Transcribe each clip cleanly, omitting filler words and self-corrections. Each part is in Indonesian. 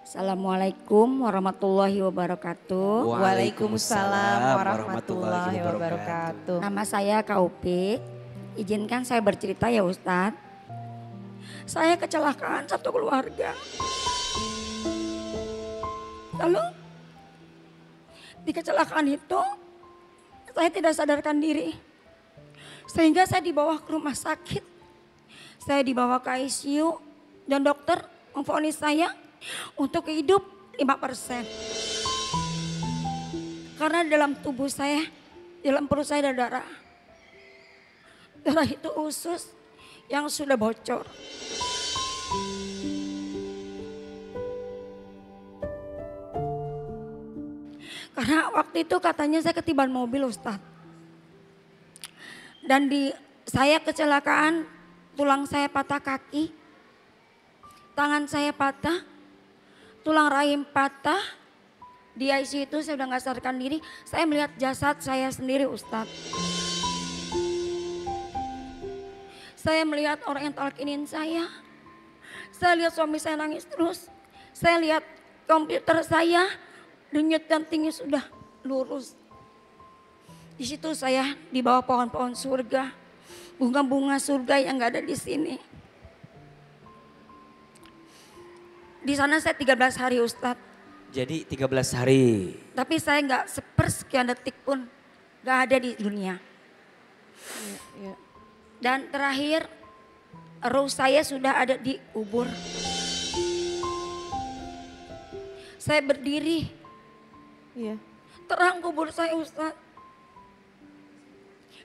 Assalamualaikum warahmatullahi wabarakatuh. Waalaikumsalam warahmatullahi wabarakatuh. Nama saya Kaupi. Izinkan saya bercerita ya Ustadz. Saya kecelakaan satu keluarga. Lalu di kecelakaan itu saya tidak sadarkan diri. Sehingga saya dibawa ke rumah sakit. Saya dibawa ke ICU dan dokter memvonis saya untuk hidup 5%. Karena dalam tubuh saya, dalam perut saya ada darah. Darah itu usus yang sudah bocor. Karena waktu itu katanya saya ketiban mobil Ustadz. Dan saya kecelakaan, tulang saya patah kaki, tangan saya patah, tulang rahim patah. Di ICU itu saya udah gak sadarkan diri, saya melihat jasad saya sendiri Ustadz. Saya melihat orang yang talkinin saya lihat suami saya nangis terus. Saya lihat komputer saya, denyut jantingnya sudah lurus. Di situ saya di bawah pohon-pohon surga, bunga-bunga surga yang gak ada di sini. Di sana saya 13 hari Ustadz. Jadi 13 hari. Tapi saya gak sepersekian detik pun gak ada di dunia. Dan terakhir roh saya sudah ada di kubur. Saya berdiri. Terang kubur saya Ustadz.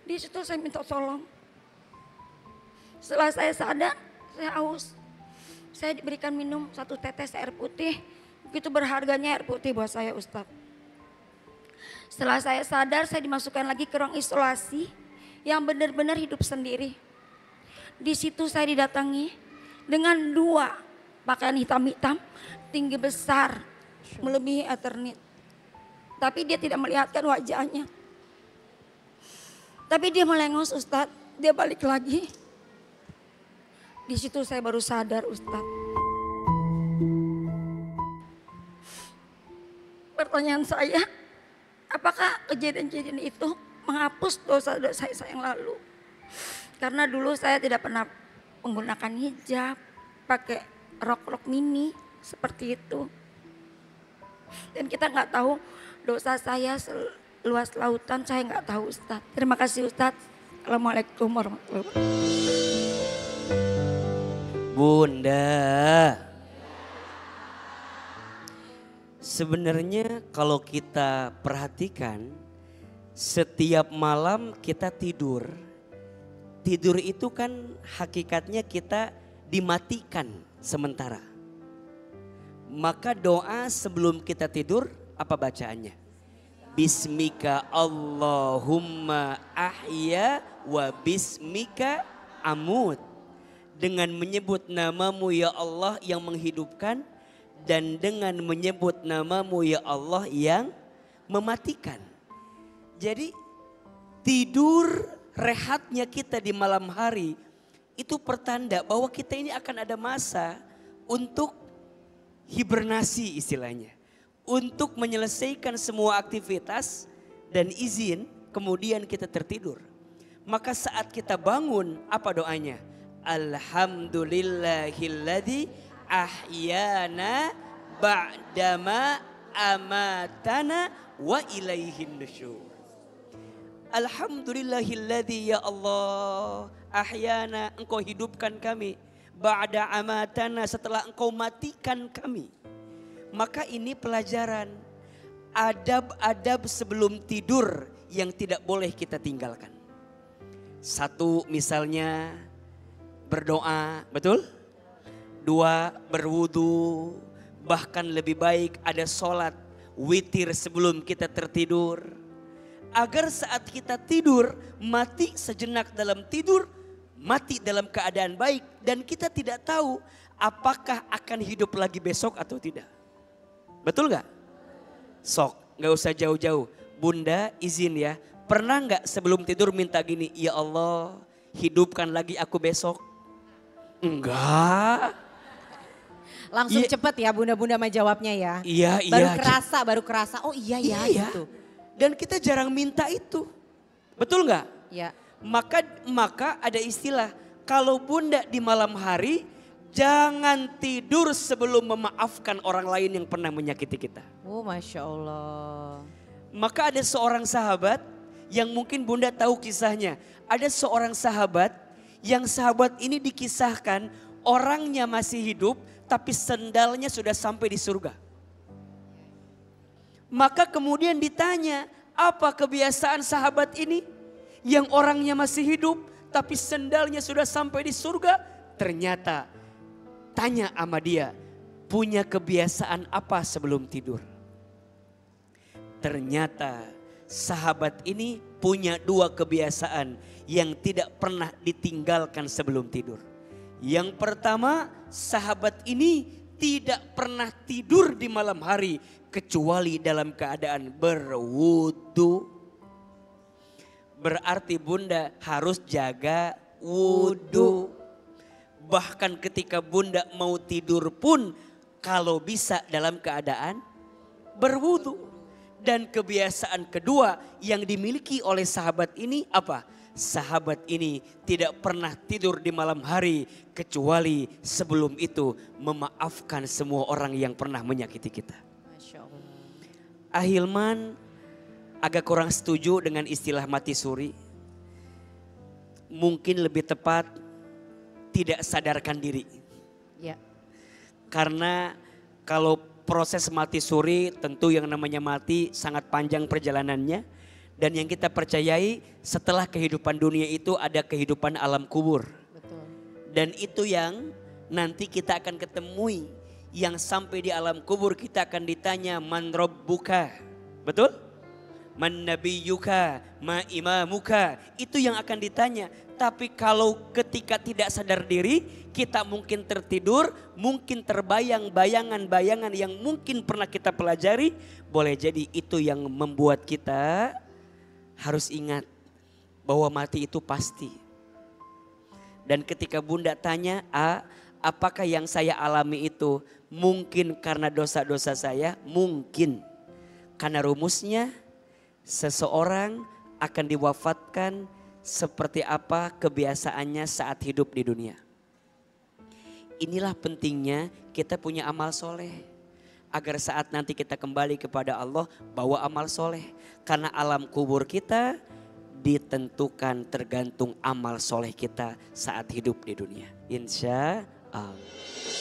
Di situ saya minta tolong. Setelah saya sadar, saya haus. Saya diberikan minum 1 tetes air putih. Begitu berharganya air putih buat saya Ustadz. Setelah saya sadar, saya dimasukkan lagi ke ruang isolasi yang benar-benar hidup sendiri. Di situ saya didatangi dengan 2 pakaian hitam-hitam, tinggi besar, melebihi Eternit. Tapi dia tidak melihatkan wajahnya. Tapi dia melengos Ustadz, dia balik lagi. Di situ saya baru sadar Ustadz. Pertanyaan saya, apakah kejadian-kejadian itu menghapus dosa-dosa saya yang lalu? Karena dulu saya tidak pernah menggunakan hijab, pakai rok-rok mini seperti itu. Dan kita nggak tahu dosa saya seluas lautan, saya nggak tahu Ustadz. Terima kasih Ustadz. Assalamualaikum warahmatullahi wabarakatuh. Bunda, sebenarnya kalau kita perhatikan, setiap malam kita tidur. Tidur itu kan hakikatnya kita dimatikan sementara. Maka doa sebelum kita tidur apa bacaannya? Bismika Allahumma ahya wa bismika amut. Dengan menyebut namamu ya Allah yang menghidupkan dan dengan menyebut namamu ya Allah yang mematikan. Jadi tidur rehatnya kita di malam hari itu pertanda bahwa kita ini akan ada masa untuk hibernasi istilahnya. Untuk menyelesaikan semua aktivitas dan izin kemudian kita tertidur. Maka saat kita bangun apa doanya? Alhamdulillahilladzi ahyana ba'dama amatana wa ilaihin nusyur. Alhamdulillahilladzi ya Allah ahyana engkau hidupkan kami ba'da amatana setelah engkau matikan kami. Maka ini pelajaran adab-adab sebelum tidur yang tidak boleh kita tinggalkan. 1 misalnya berdoa, betul? 2 berwudu, bahkan lebih baik ada sholat witir sebelum kita tertidur. Agar saat kita tidur mati sejenak dalam tidur, mati dalam keadaan baik dan kita tidak tahu apakah akan hidup lagi besok atau tidak. Betul gak? Sok, gak usah jauh-jauh. Bunda izin ya, pernah gak sebelum tidur minta gini, ya Allah hidupkan lagi aku besok? Enggak. Langsung Iya. cepet ya bunda-bunda menjawabnya ya. Iya, Baru kerasa, oh iya ya Iya. gitu. Dan kita jarang minta itu. Betul nggak? Ya. Maka ada istilah, kalau bunda di malam hari jangan tidur sebelum memaafkan orang lain yang pernah menyakiti kita. Oh Masya Allah. Maka ada seorang sahabat yang mungkin bunda tahu kisahnya. Ada seorang sahabat yang sahabat ini dikisahkan orangnya masih hidup tapi sendalnya sudah sampai di surga. Maka kemudian ditanya, apa kebiasaan sahabat ini yang orangnya masih hidup tapi sendalnya sudah sampai di surga? Ternyata tanya sama dia, punya kebiasaan apa sebelum tidur? Ternyata sahabat ini punya dua kebiasaan yang tidak pernah ditinggalkan sebelum tidur. Yang pertama, sahabat ini tidak pernah tidur di malam hari kecuali dalam keadaan berwudu. Berarti bunda harus jaga wudu. Bahkan ketika bunda mau tidur pun kalau bisa dalam keadaan berwudu. Dan kebiasaan kedua yang dimiliki oleh sahabat ini apa? Sahabat ini tidak pernah tidur di malam hari kecuali sebelum itu memaafkan semua orang yang pernah menyakiti kita. Masya Allah. Ahilman agak kurang setuju dengan istilah mati suri. Mungkin lebih tepat tidak sadarkan diri. Ya. Karena kalau proses mati suri tentu yang namanya mati sangat panjang perjalanannya. Dan yang kita percayai setelah kehidupan dunia itu ada kehidupan alam kubur. Betul. Dan itu yang nanti kita akan ketemui. Yang sampai di alam kubur kita akan ditanya man rabbuka. Betul? Man nabiyuka, ma imamuka. Itu yang akan ditanya. Tapi kalau ketika tidak sadar diri, kita mungkin tertidur, mungkin terbayang bayangan-bayangan yang mungkin pernah kita pelajari. Boleh jadi itu yang membuat kita harus ingat bahwa mati itu pasti. Dan ketika bunda tanya, apakah yang saya alami itu mungkin karena dosa-dosa saya? Mungkin. Karena rumusnya seseorang akan diwafatkan seperti apa kebiasaannya saat hidup di dunia. Inilah pentingnya kita punya amal soleh. Agar saat nanti kita kembali kepada Allah bawa amal soleh. Karena alam kubur kita ditentukan tergantung amal soleh kita saat hidup di dunia. Insya Allah.